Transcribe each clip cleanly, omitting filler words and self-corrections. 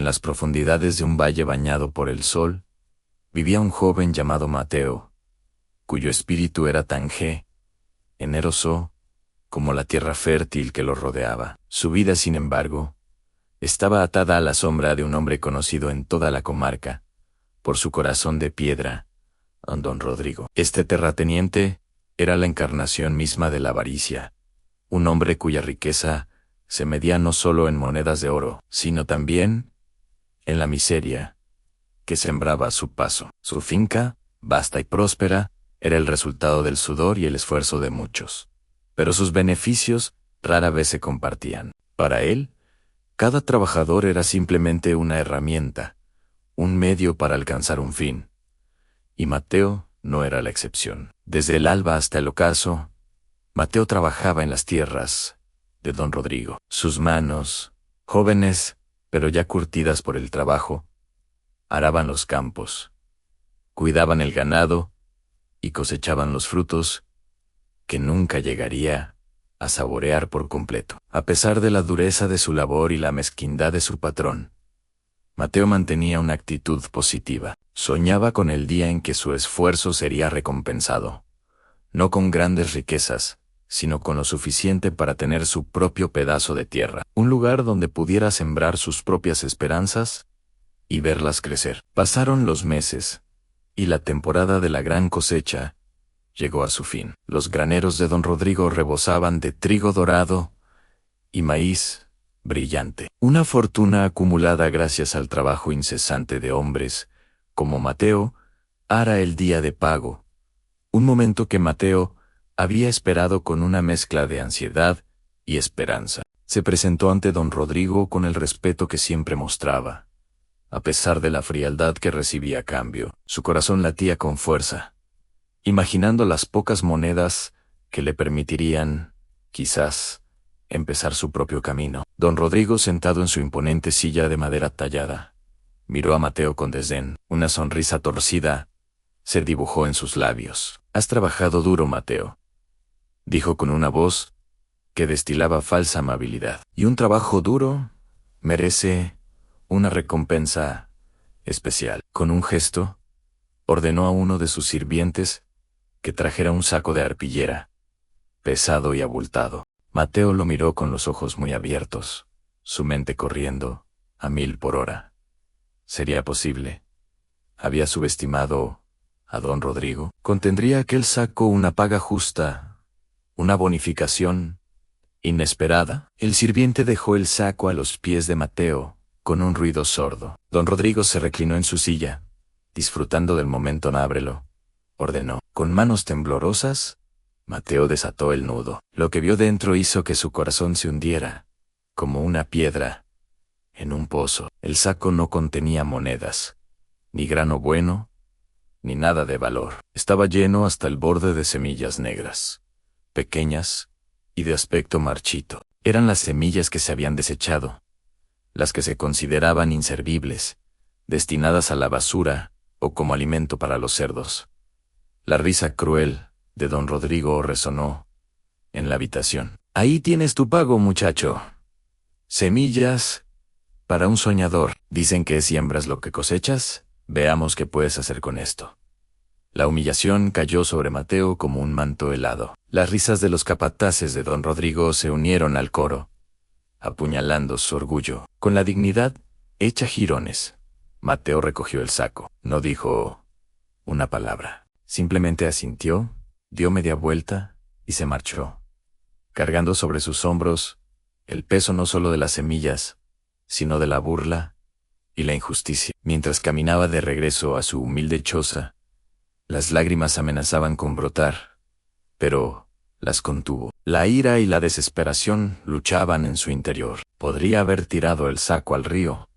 las profundidades de un valle bañado por el sol, vivía un joven llamado Mateo, cuyo espíritu era tan generoso como la tierra fértil que lo rodeaba. Su vida, sin embargo, estaba atada a la sombra de un hombre conocido en toda la comarca, por su corazón de piedra, don Rodrigo. Este terrateniente era la encarnación misma de la avaricia, un hombre cuya riqueza se medía no solo en monedas de oro, sino también en la miseria que sembraba a su paso. Su finca, vasta y próspera, era el resultado del sudor y el esfuerzo de muchos, pero sus beneficios rara vez se compartían. Para él, cada trabajador era simplemente una herramienta, un medio para alcanzar un fin, y Mateo no era la excepción. Desde el alba hasta el ocaso, Mateo trabajaba en las tierras de don Rodrigo. Sus manos, jóvenes, pero ya curtidas por el trabajo, araban los campos, cuidaban el ganado y cosechaban los frutos que nunca llegaría a saborear por completo. A pesar de la dureza de su labor y la mezquindad de su patrón, Mateo mantenía una actitud positiva. Soñaba con el día en que su esfuerzo sería recompensado, no con grandes riquezas, sino con lo suficiente para tener su propio pedazo de tierra, un lugar donde pudiera sembrar sus propias esperanzas y verlas crecer. Pasaron los meses, y la temporada de la gran cosecha llegó a su fin. Los graneros de don Rodrigo rebosaban de trigo dorado y maíz brillante. Una fortuna acumulada gracias al trabajo incesante de hombres como Mateo, era el día de pago, un momento que Mateo había esperado con una mezcla de ansiedad y esperanza. Se presentó ante don Rodrigo con el respeto que siempre mostraba, a pesar de la frialdad que recibía a cambio. Su corazón latía con fuerza, imaginando las pocas monedas que le permitirían, quizás, empezar su propio camino. Don Rodrigo, sentado en su imponente silla de madera tallada, miró a Mateo con desdén. Una sonrisa torcida se dibujó en sus labios. «Has trabajado duro, Mateo», dijo con una voz que destilaba falsa amabilidad. «Y un trabajo duro merece una recompensa especial». Con un gesto, ordenó a uno de sus sirvientes que trajera un saco de arpillera, pesado y abultado. Mateo lo miró con los ojos muy abiertos, su mente corriendo a 1000 por hora. ¿Sería posible? ¿Había subestimado a don Rodrigo? ¿Contendría aquel saco una paga justa, una bonificación inesperada? El sirviente dejó el saco a los pies de Mateo con un ruido sordo. Don Rodrigo se reclinó en su silla, disfrutando del momento. «Ábrelo», ordenó. Con manos temblorosas, Mateo desató el nudo. Lo que vio dentro hizo que su corazón se hundiera, como una piedra en un pozo. El saco no contenía monedas, ni grano bueno, ni nada de valor. Estaba lleno hasta el borde de semillas negras, pequeñas y de aspecto marchito. Eran las semillas que se habían desechado, las que se consideraban inservibles, destinadas a la basura o como alimento para los cerdos. La risa cruel de don Rodrigo resonó en la habitación. «Ahí tienes tu pago, muchacho. Semillas para un soñador. Dicen que siembras lo que cosechas. Veamos qué puedes hacer con esto». La humillación cayó sobre Mateo como un manto helado. Las risas de los capataces de don Rodrigo se unieron al coro, apuñalando su orgullo. Con la dignidad hecha jirones, Mateo recogió el saco. No dijo una palabra. Simplemente asintió, dio media vuelta y se marchó, cargando sobre sus hombros el peso no solo de las semillas, sino de la burla y la injusticia. Mientras caminaba de regreso a su humilde choza, las lágrimas amenazaban con brotar, pero las contuvo. La ira y la desesperación luchaban en su interior. Podría haber tirado el saco al río,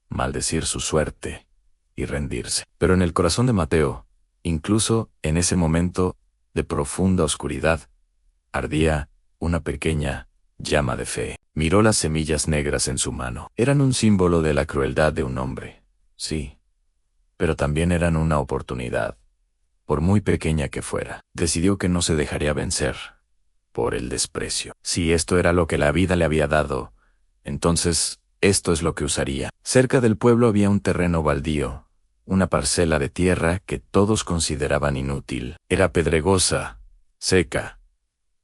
maldecir su suerte y rendirse. Pero en el corazón de Mateo, incluso en ese momento de profunda oscuridad, ardía una pequeña llama de fe. Miró las semillas negras en su mano. Eran un símbolo de la crueldad de un hombre, sí, pero también eran una oportunidad, por muy pequeña que fuera. Decidió que no se dejaría vencer por el desprecio. Si esto era lo que la vida le había dado, entonces Esto es lo que usaría. Cerca del pueblo había un terreno baldío, una parcela de tierra que todos consideraban inútil. Era pedregosa, seca,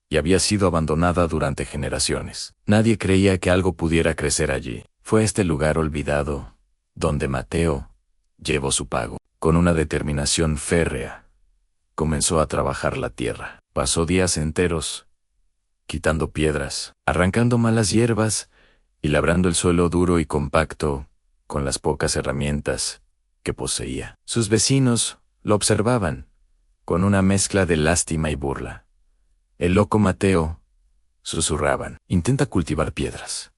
y había sido abandonada durante generaciones. Nadie creía que algo pudiera crecer allí. Fue este lugar olvidado, donde Mateo llevó su pago. Con una determinación férrea, comenzó a trabajar la tierra. Pasó días enteros, quitando piedras, arrancando malas hierbas y labrando el suelo duro y compacto con las pocas herramientas que poseía. Sus vecinos lo observaban, con una mezcla de lástima y burla. El loco Mateo, susurraban, intenta cultivar piedras.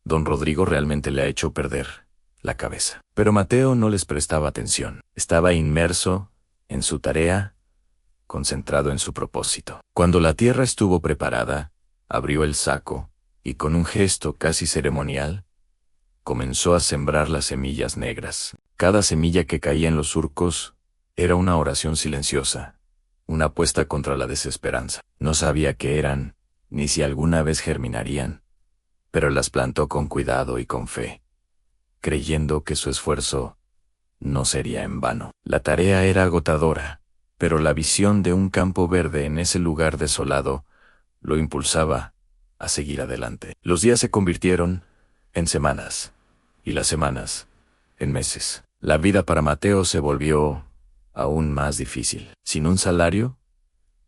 Don Rodrigo realmente le ha hecho perder la cabeza. Pero Mateo no les prestaba atención. Estaba inmerso en su tarea, concentrado en su propósito. Cuando la tierra estuvo preparada, abrió el saco y con un gesto casi ceremonial, comenzó a sembrar las semillas negras. Cada semilla que caía en los surcos era una oración silenciosa, una apuesta contra la desesperanza. No sabía qué eran, ni si alguna vez germinarían, pero las plantó con cuidado y con fe, creyendo que su esfuerzo no sería en vano. La tarea era agotadora, pero la visión de un campo verde en ese lugar desolado lo impulsaba a seguir adelante. Los días se convirtieron en semanas, y las semanas en meses. La vida para Mateo se volvió aún más difícil. Sin un salario,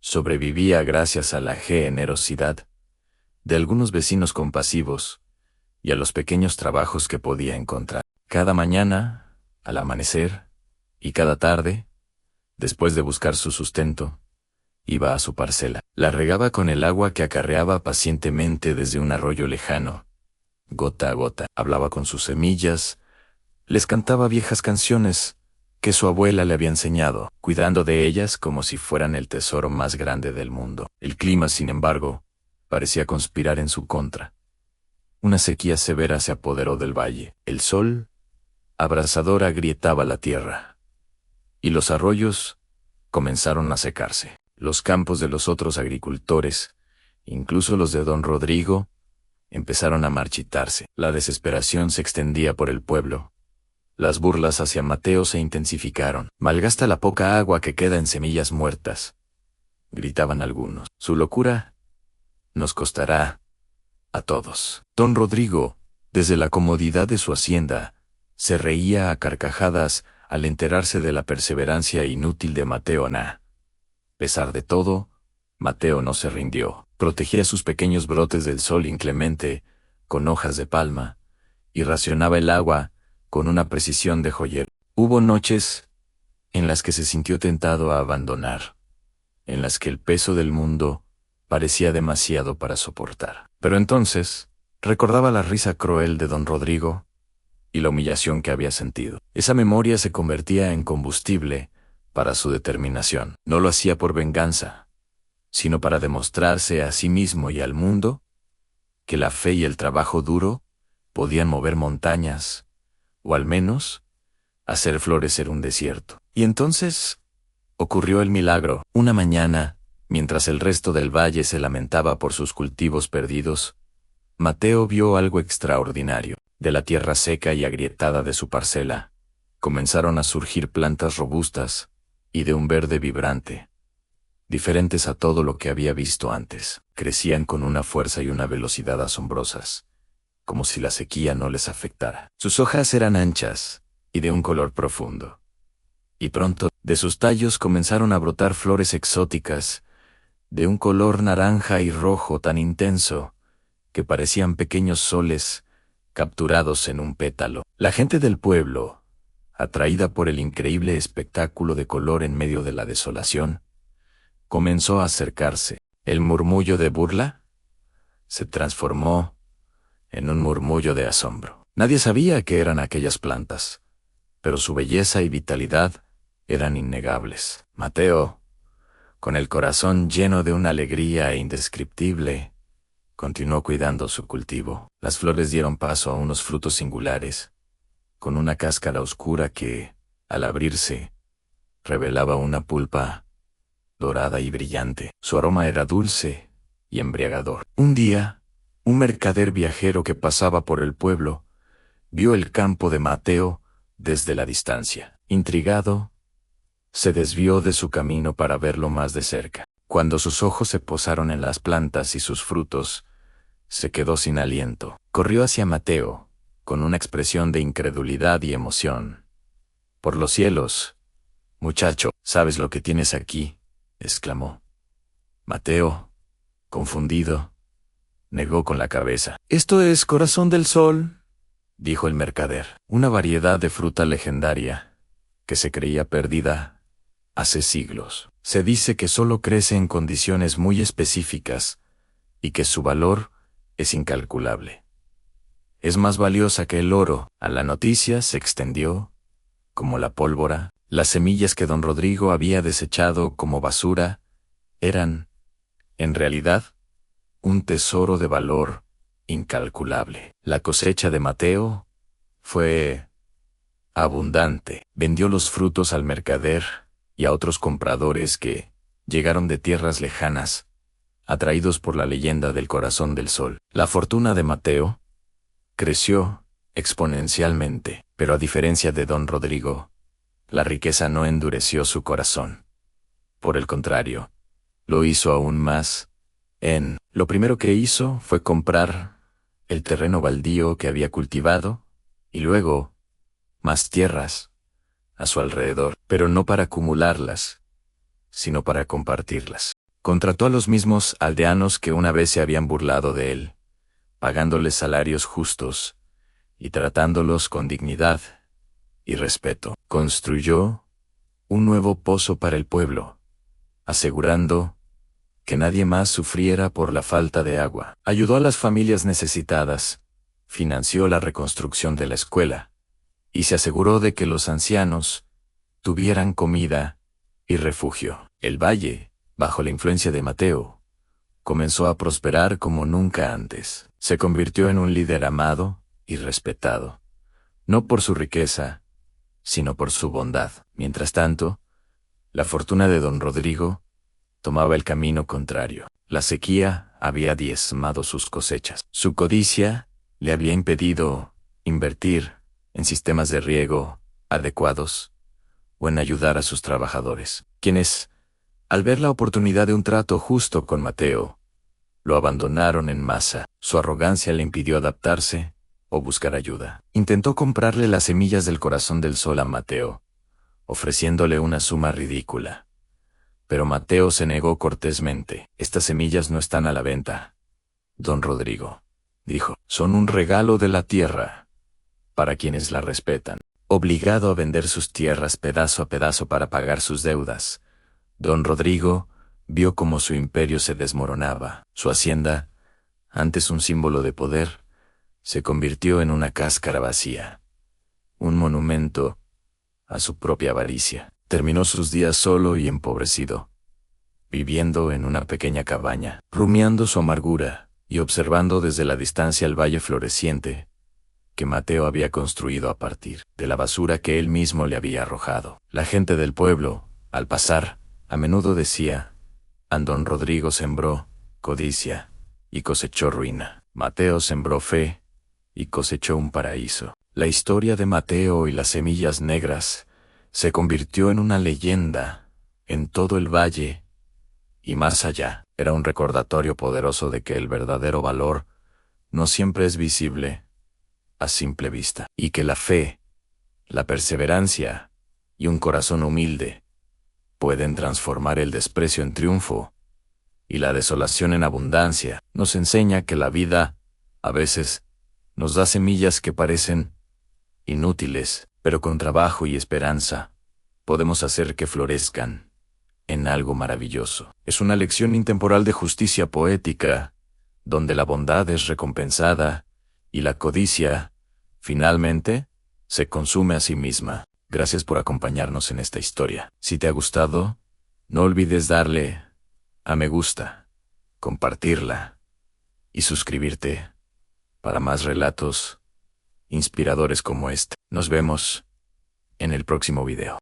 sobrevivía gracias a la generosidad de algunos vecinos compasivos y a los pequeños trabajos que podía encontrar. Cada mañana, al amanecer, y cada tarde, después de buscar su sustento, iba a su parcela. La regaba con el agua que acarreaba pacientemente desde un arroyo lejano. Gota a gota, hablaba con sus semillas, les cantaba viejas canciones que su abuela le había enseñado, cuidando de ellas como si fueran el tesoro más grande del mundo. El clima, sin embargo, parecía conspirar en su contra. Una sequía severa se apoderó del valle. El sol, abrasador, agrietaba la tierra, y los arroyos comenzaron a secarse. Los campos de los otros agricultores, incluso los de don Rodrigo, empezaron a marchitarse. La desesperación se extendía por el pueblo. Las burlas hacia Mateo se intensificaron. Malgasta la poca agua que queda en semillas muertas, gritaban algunos. Su locura nos costará a todos. Don Rodrigo, desde la comodidad de su hacienda, se reía a carcajadas al enterarse de la perseverancia inútil de Mateo. A pesar de todo, Mateo no se rindió. Protegía sus pequeños brotes del sol inclemente con hojas de palma y racionaba el agua con una precisión de joyero. Hubo noches en las que se sintió tentado a abandonar, en las que el peso del mundo parecía demasiado para soportar. Pero entonces recordaba la risa cruel de don Rodrigo y la humillación que había sentido. Esa memoria se convertía en combustible para su determinación. No lo hacía por venganza, sino para demostrarse a sí mismo y al mundo que la fe y el trabajo duro podían mover montañas, o al menos hacer florecer un desierto. Y entonces ocurrió el milagro. Una mañana, mientras el resto del valle se lamentaba por sus cultivos perdidos, Mateo vio algo extraordinario. De la tierra seca y agrietada de su parcela, comenzaron a surgir plantas robustas y de un verde vibrante, diferentes a todo lo que había visto antes. Crecían con una fuerza y una velocidad asombrosas, como si la sequía no les afectara. Sus hojas eran anchas y de un color profundo, y pronto, de sus tallos comenzaron a brotar flores exóticas, de un color naranja y rojo tan intenso, que parecían pequeños soles capturados en un pétalo. La gente del pueblo, atraída por el increíble espectáculo de color en medio de la desolación, comenzó a acercarse. El murmullo de burla se transformó en un murmullo de asombro. Nadie sabía qué eran aquellas plantas, pero su belleza y vitalidad eran innegables. Mateo, con el corazón lleno de una alegría indescriptible, continuó cuidando su cultivo. Las flores dieron paso a unos frutos singulares, con una cáscara oscura que, al abrirse, revelaba una pulpa dorada y brillante. Su aroma era dulce y embriagador. Un día, un mercader viajero que pasaba por el pueblo vio el campo de Mateo desde la distancia. Intrigado, se desvió de su camino para verlo más de cerca. Cuando sus ojos se posaron en las plantas y sus frutos, se quedó sin aliento. Corrió hacia Mateo, con una expresión de incredulidad y emoción. «Por los cielos, muchacho, ¿sabes lo que tienes aquí?», exclamó. Mateo, confundido, negó con la cabeza. «Esto es corazón del sol», dijo el mercader, una variedad de fruta legendaria que se creía perdida hace siglos. Se dice que solo crece en condiciones muy específicas y que su valor es incalculable. Es más valiosa que el oro. A la noticia se extendió, como la pólvora. Las semillas que don Rodrigo había desechado como basura eran, en realidad, un tesoro de valor incalculable. La cosecha de Mateo fue abundante. Vendió los frutos al mercader y a otros compradores que llegaron de tierras lejanas, atraídos por la leyenda del corazón del sol. La fortuna de Mateo creció exponencialmente, pero a diferencia de don Rodrigo, la riqueza no endureció su corazón. Por el contrario, lo hizo aún más. Lo primero que hizo fue comprar el terreno baldío que había cultivado, y luego más tierras a su alrededor, pero no para acumularlas, sino para compartirlas. Contrató a los mismos aldeanos que una vez se habían burlado de él, pagándoles salarios justos y tratándolos con dignidad y respeto. Construyó un nuevo pozo para el pueblo, asegurando que nadie más sufriera por la falta de agua. Ayudó a las familias necesitadas, financió la reconstrucción de la escuela, y se aseguró de que los ancianos tuvieran comida y refugio. El valle, bajo la influencia de Mateo, comenzó a prosperar como nunca antes. Se convirtió en un líder amado y respetado, no por su riqueza, sino por su bondad. Mientras tanto, la fortuna de don Rodrigo tomaba el camino contrario. La sequía había diezmado sus cosechas. Su codicia le había impedido invertir en sistemas de riego adecuados o en ayudar a sus trabajadores, quienes, al ver la oportunidad de un trato justo con Mateo, lo abandonaron en masa. Su arrogancia le impidió adaptarse o buscar ayuda. Intentó comprarle las semillas del corazón del sol a Mateo, ofreciéndole una suma ridícula. Pero Mateo se negó cortésmente. «Estas semillas no están a la venta, don Rodrigo», dijo. «Son un regalo de la tierra para quienes la respetan». Obligado a vender sus tierras pedazo a pedazo para pagar sus deudas, don Rodrigo vio cómo su imperio se desmoronaba. Su hacienda, antes un símbolo de poder, se convirtió en una cáscara vacía, un monumento a su propia avaricia. Terminó sus días solo y empobrecido, viviendo en una pequeña cabaña, rumiando su amargura y observando desde la distancia el valle floreciente que Mateo había construido a partir de la basura que él mismo le había arrojado. La gente del pueblo, al pasar, a menudo decía: «Don Rodrigo sembró codicia y cosechó ruina. Mateo sembró fe y cosechó un paraíso». La historia de Mateo y las semillas negras se convirtió en una leyenda en todo el valle y más allá. Era un recordatorio poderoso de que el verdadero valor no siempre es visible a simple vista, y que la fe, la perseverancia y un corazón humilde pueden transformar el desprecio en triunfo y la desolación en abundancia. Nos enseña que la vida, a veces, nos da semillas que parecen inútiles, pero con trabajo y esperanza podemos hacer que florezcan en algo maravilloso. Es una lección intemporal de justicia poética, donde la bondad es recompensada y la codicia, finalmente, se consume a sí misma. Gracias por acompañarnos en esta historia. Si te ha gustado, no olvides darle a me gusta, compartirla y suscribirte para más relatos inspiradores como este. Nos vemos en el próximo video.